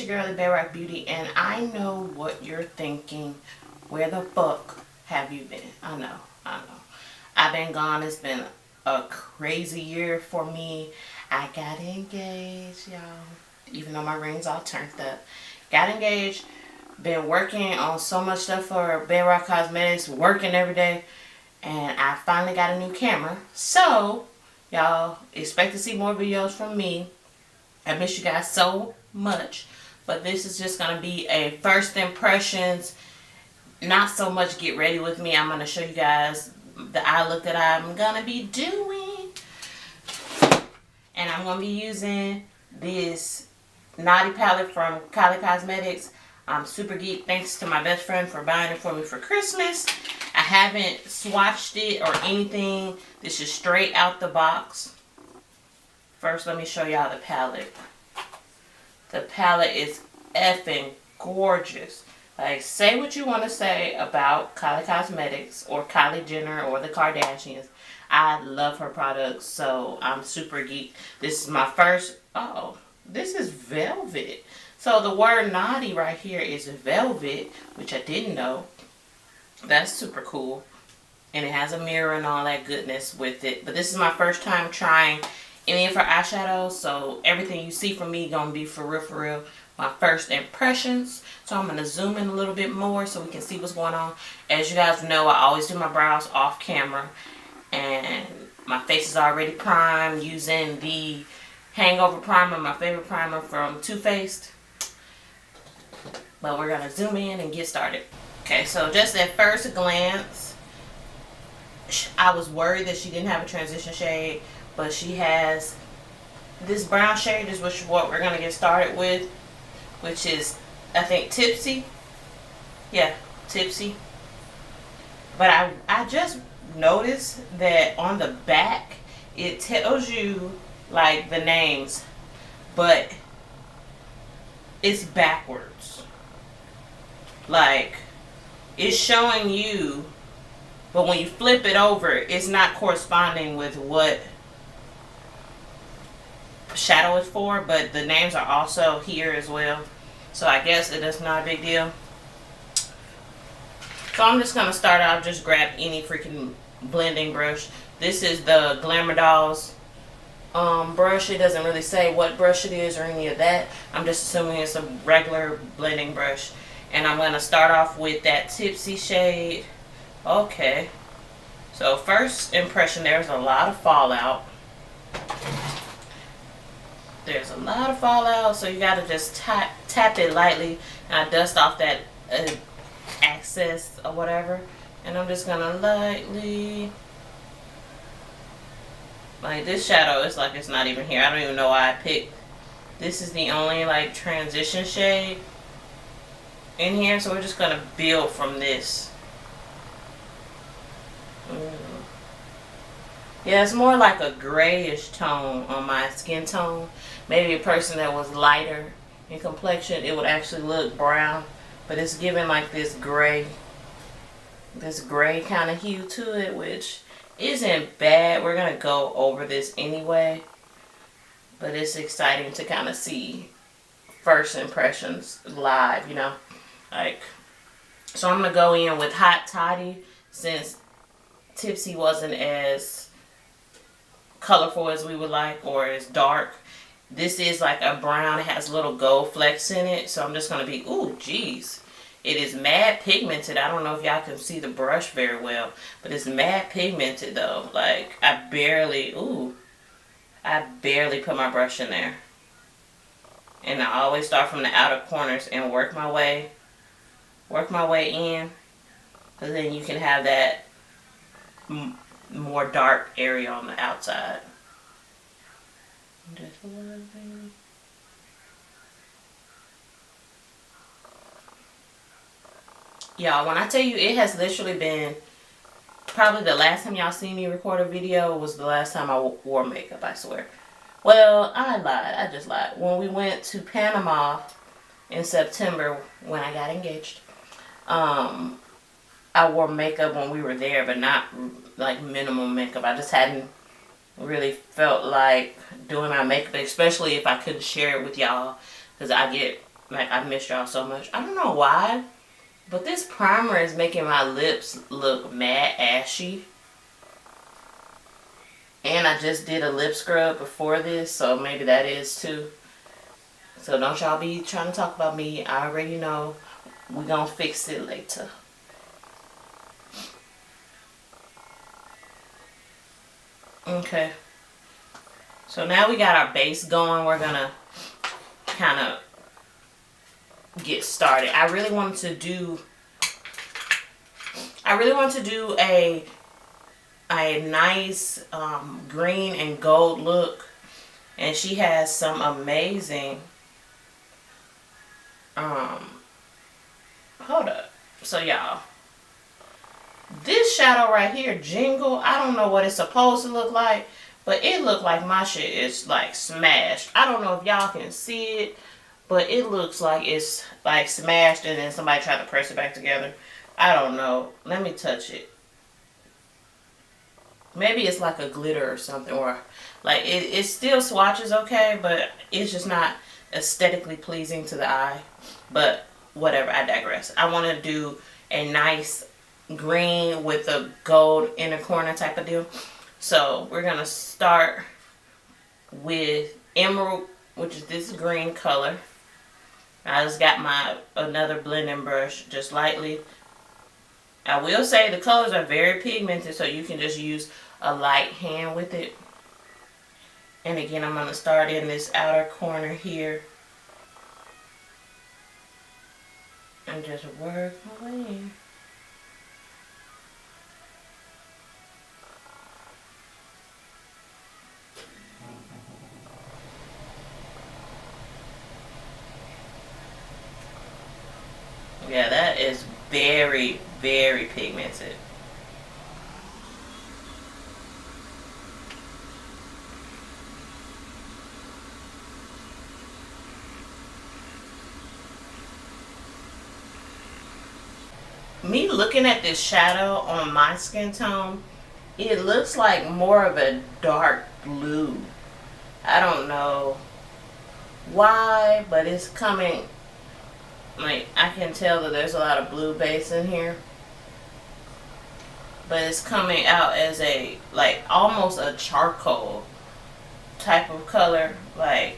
your girl, Bedrock Beauty, and I know what you're thinking. Where the fuck have you been? I know. I've been gone. It's been a crazy year for me. I got engaged, y'all. Even though my ring's all turned up. Got engaged. Been working on so much stuff for Bedrock Cosmetics. Working every day. And I finally got a new camera. So, y'all expect to see more videos from me. I miss you guys so much. But this is just going to be a first impressions. Not so much get ready with me. I'm going to show you guys the eye look that I'm going to be doing. And I'm going to be using this Naughty palette from Kylie Cosmetics. I'm super geek. Thanks to my best friend for buying it for me for Christmas. I haven't swatched it or anything. This is straight out the box. First, let me show y'all the palette. The palette is effing gorgeous. Like, say what you want to say about Kylie Cosmetics or Kylie Jenner or the Kardashians. I love her products, so I'm super geek. This is my first... Oh, this is velvet. So the word naughty right here is velvet, which I didn't know. That's super cool. And it has a mirror and all that goodness with it. But this is my first time trying any of her eyeshadows, so everything you see from me gonna be for real, my first impressions. So I'm gonna zoom in a little bit more so we can see what's going on. As you guys know, I always do my brows off camera, and my face is already primed using the Hangover primer, my favorite primer from Too Faced. But we're gonna zoom in and get started. Okay, so just at first glance, I was worried that she didn't have a transition shade. But she has this brown shade, is what we're going to get started with, which is, I think, Tipsy. Yeah, Tipsy. But I just noticed that on the back, it tells you, like, the names, but it's backwards. Like, it's showing you, but when you flip it over, it's not corresponding with what shadow is for, but the names are also here as well, so I guess it is not a big deal. So I'm just gonna start out, just grab any freaking blending brush. This is the Glamour Dolls brush. It doesn't really say what brush it is or any of that. I'm just assuming it's a regular blending brush, and I'm gonna start off with that Tipsy shade. Okay, so first impression, there's a lot of fallout. There's a lot of fallout, so you gotta just tap it lightly, and I dust off that excess or whatever, and I'm just gonna lightly, like, this shadow is like it's not even here. I don't even know why I picked. This is the only like transition shade in here, so we're just gonna build from this. Yeah, it's more like a grayish tone on my skin tone. Maybe a person that was lighter in complexion, it would actually look brown. But it's giving like this gray kind of hue to it, which isn't bad. We're going to go over this anyway. But it's exciting to kind of see first impressions live, you know. Like, so I'm going to go in with Hot Toddy, since Tipsy wasn't as colorful as we would like, or as dark. This is like a brown. It has little gold flecks in it, so I'm just going to be, ooh, geez. It is mad pigmented. I don't know if y'all can see the brush very well, but it's mad pigmented though. Like, I barely put my brush in there. And I always start from the outer corners and work my way in, because then you can have that more dark area on the outside. Just a little bit. Y'all, when I tell you, it has literally been probably the last time y'all seen me record a video was the last time I wore makeup, I swear. Well, I lied. I just lied. When we went to Panama in September, when I got engaged, I wore makeup when we were there, but not like minimum makeup. I just hadn't really felt like doing my makeup, especially if I couldn't share it with y'all, because I get Like, I missed y'all so much. I don't know why, but this primer is making my lips look mad ashy. And I just did a lip scrub before this, so maybe that is too. So don't y'all be trying to talk about me. I already know. We're gonna fix it later. Okay. So now we got our base going. We're gonna kind of get started. I really wanted to do a nice green and gold look, and she has some amazing hold up. So y'all, this shadow right here, Jingle, I don't know what it's supposed to look like, but it looked like my shit is like smashed. I don't know if y'all can see it, but it looks like it's like smashed and then somebody tried to press it back together. I don't know. Let me touch it. Maybe it's like a glitter or something, or like it still swatches okay, but it's just not aesthetically pleasing to the eye. But whatever, I digress. I want to do a nice green with a gold inner corner type of deal. So we're going to start with Emerald, which is this green color. I just got my another blending brush just lightly. I will say the colors are very pigmented, so you can just use a light hand with it. And again, I'm going to start in this outer corner here. And just work my way in. Yeah, that is very, very pigmented. Me looking at this shadow on my skin tone, it looks like more of a dark blue. I don't know why, but it's coming, like, I can tell that there's a lot of blue base in here, but it's coming out as a, like, almost a charcoal type of color. Like,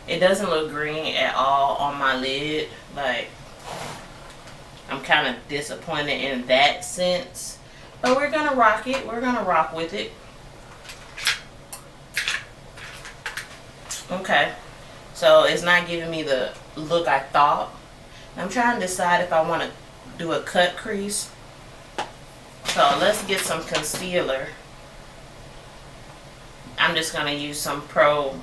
it doesn't look green at all on my lid. Like, I'm kind of disappointed in that sense, but we're gonna rock it. We're gonna rock with it. Okay, so it's not giving me the look I thought. I'm trying to decide if I want to do a cut crease. So let's get some concealer. I'm just gonna use some Pro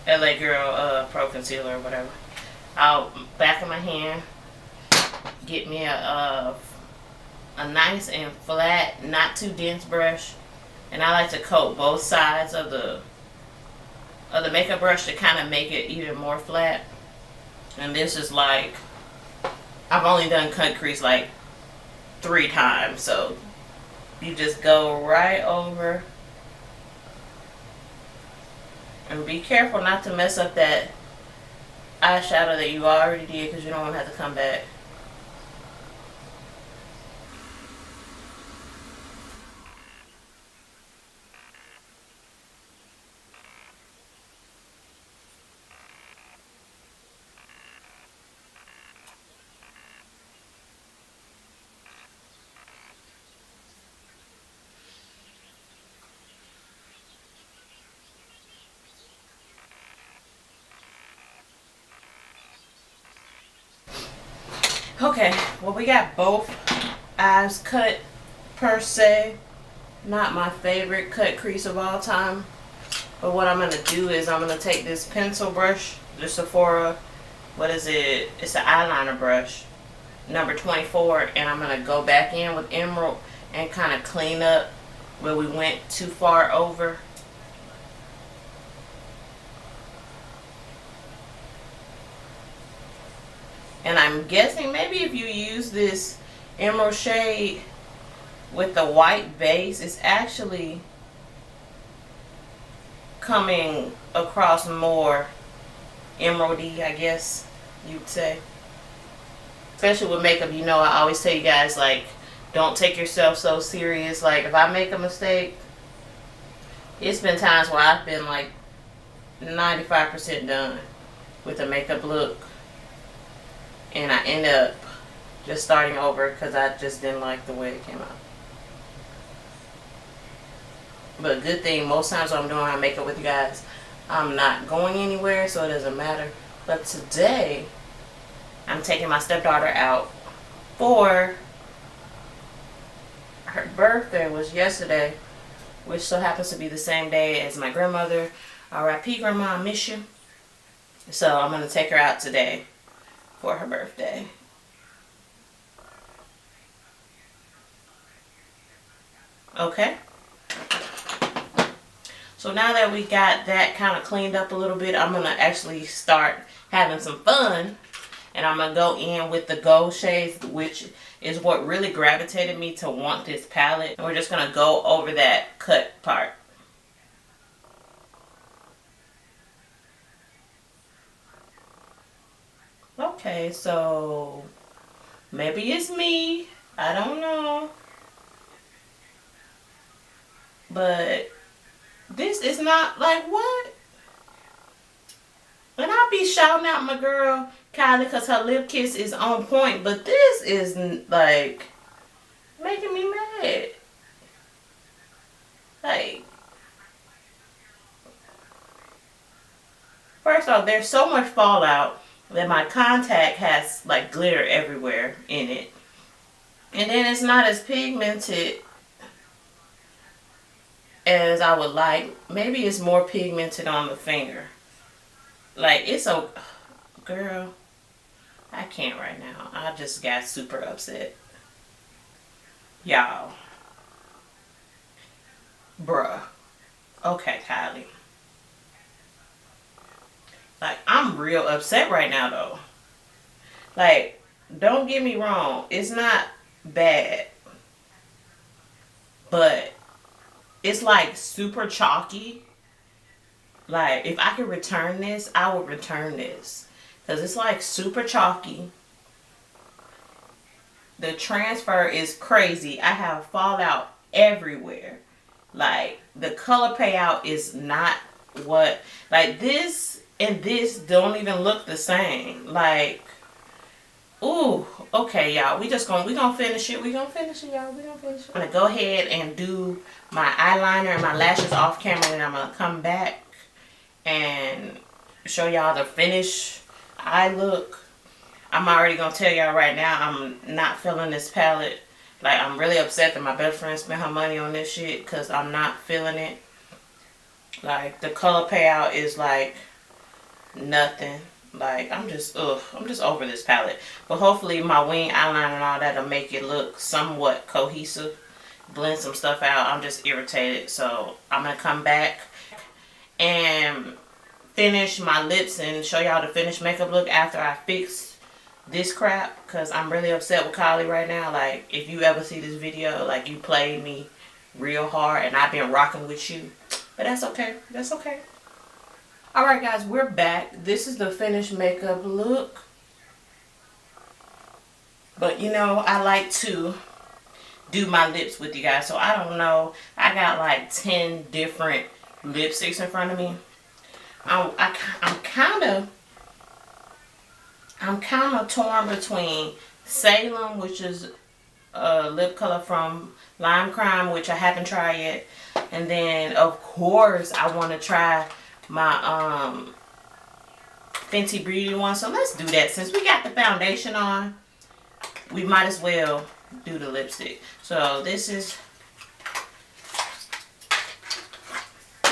LA Girl Pro Concealer or whatever. I'll back of my hand, get me a nice and flat, not too dense brush, and I like to coat both sides of the makeup brush to kind of make it even more flat. And this is like, I've only done cut crease like 3 times, so you just go right over, and be careful not to mess up that eyeshadow that you already did, because you don't want to have to come back. Okay, well, we got both eyes cut per se. Not my favorite cut crease of all time. But what I'm going to do is I'm going to take this pencil brush, the Sephora, what is it? It's an eyeliner brush, number 24. And I'm going to go back in with Emerald and kind of clean up where we went too far over. And I'm guessing maybe if you use this emerald shade with the white base, it's actually coming across more emeraldy, I guess you'd say. Especially with makeup, you know, I always tell you guys, like, don't take yourself so serious. Like, if I make a mistake, it's been times where I've been like 95% done with a makeup look, and I end up just starting over because I just didn't like the way it came out. But good thing, most times when I'm doing my makeup with you guys, I'm not going anywhere, so it doesn't matter. But today, I'm taking my stepdaughter out for her birthday, was yesterday, which so happens to be the same day as my grandmother. R.I.P. Grandma, I miss you. So I'm going to take her out today for her birthday. Okay. So now that we got that kind of cleaned up a little bit, I'm going to actually start having some fun. And I'm going to go in with the gold shades, which is what really gravitated me to want this palette. And we're just going to go over that cut part. Okay, so maybe it's me. I don't know. But this is not like what? And I'll be shouting out my girl Kylie because her lip kiss is on point. But this is like making me mad. Like, first off, there's so much fallout that my contact has like glitter everywhere in it. And then it's not as pigmented as I would like. Maybe it's more pigmented on the finger. Like, it's so... Girl, I can't right now. I just got super upset. Y'all. Bruh. Okay, Kylie. Like, I'm real upset right now, though. Like, don't get me wrong. It's not bad. But it's like super chalky. Like, if I could return this, I would return this. Because it's like super chalky. The transfer is crazy. I have fallout everywhere. Like, the color payout is not what... Like, this and this don't even look the same. Like, ooh, okay, y'all. We gonna finish it. We gonna finish it, y'all. We gonna finish it. I'm gonna go ahead and do my eyeliner and my lashes off camera, and I'm gonna come back and show y'all the finished eye look. I'm already gonna tell y'all right now, I'm not feeling this palette. Like, I'm really upset that my best friend spent her money on this shit because I'm not feeling it. Like, the color payout is like nothing. Like, I'm just over this palette. But hopefully my wing eyeliner and all that'll make it look somewhat cohesive. Blend some stuff out. I'm just irritated. So I'm gonna come back and finish my lips and show y'all the finished makeup look after I fix this crap, because I'm really upset with Kylie right now. Like, if you ever see this video, like, you played me real hard and I've been rocking with you. But that's okay. That's okay. Alright guys, we're back. This is the finished makeup look. But you know, I like to do my lips with you guys. So I don't know. I got like 10 different lipsticks in front of me. I'm kind of torn between Salem, which is a lip color from Limecrime, which I haven't tried yet, and then of course I want to try my Fenty Beauty one. So let's do that. Since we got the foundation on, we might as well do the lipstick. So this is,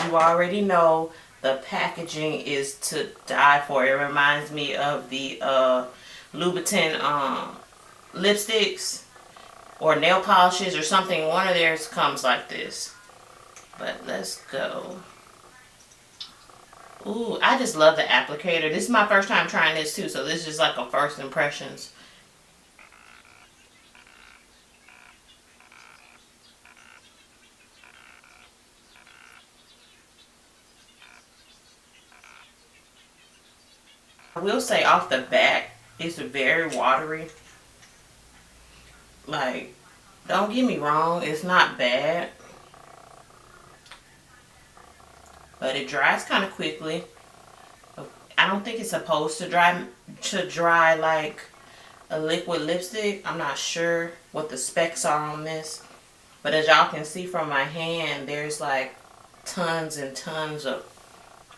you already know, the packaging is to die for. It reminds me of the Louboutin lipsticks or nail polishes or something. One of theirs comes like this. But let's go. Ooh, I just love the applicator. This is my first time trying this too, so this is like a first impressions. I will say off the bat, it's very watery. Like, don't get me wrong, it's not bad. But it dries kind of quickly. I don't think it's supposed to dry like a liquid lipstick. I'm not sure what the specs are on this. But as y'all can see from my hand, there's like tons and tons of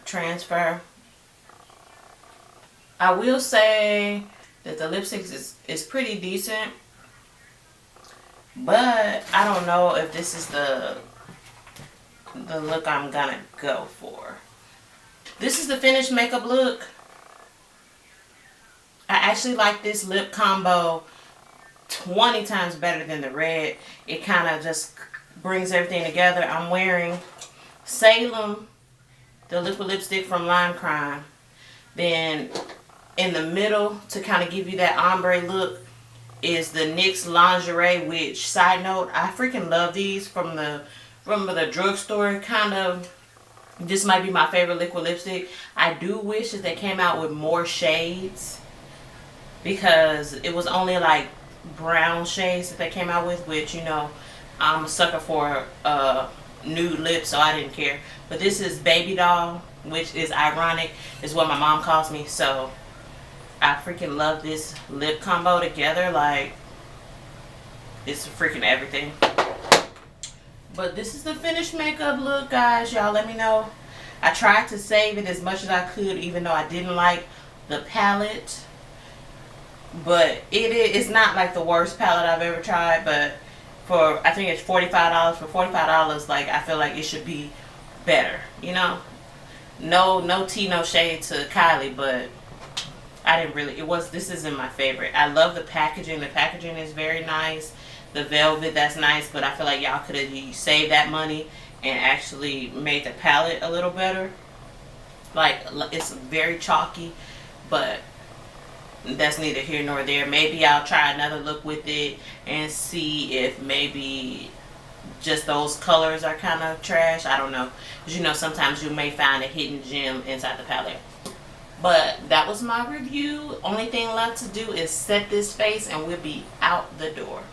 transfer. I will say that the lipstick is pretty decent. But I don't know if this is the look I'm gonna go for. This is the finished makeup look. I actually like this lip combo 20 times better than the red. It kind of just brings everything together. I'm wearing Salem, the liquid lipstick from Limecrime. Then in the middle, to kind of give you that ombre look, is the NYX Lingerie, which, side note, I freaking love these from the drugstore. Kind of, this might be my favorite liquid lipstick. I do wish that they came out with more shades, because it was only like brown shades that they came out with, which, you know, I'm a sucker for nude lips, so I didn't care. But this is Baby Doll, which is ironic, is what my mom calls me. So I freaking love this lip combo together. Like, it's freaking everything. But this is the finished makeup look, guys. Y'all let me know. I tried to save it as much as I could, even though I didn't like the palette. But it's not like the worst palette I've ever tried. But for, I think it's $45. For $45, like, I feel like it should be better, you know. No tea, no shade to Kylie, but I didn't really, this isn't my favorite. I love the packaging. The packaging is very nice. The velvet, that's nice, but I feel like y'all could have saved that money and actually made the palette a little better. Like, it's very chalky, but that's neither here nor there. Maybe I'll try another look with it and see if maybe just those colors are kind of trash. I don't know, because, you know, sometimes you may find a hidden gem inside the palette. But that was my review. Only thing left to do is set this face and we'll be out the door.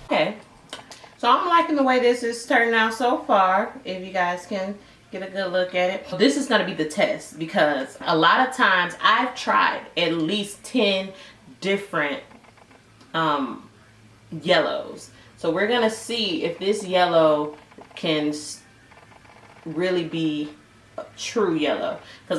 Okay, so I'm liking the way this is turning out so far, if you guys can get a good look at it. This is going to be the test, because a lot of times I've tried at least 10 different yellows. So we're going to see if this yellow can really be a true yellow. Because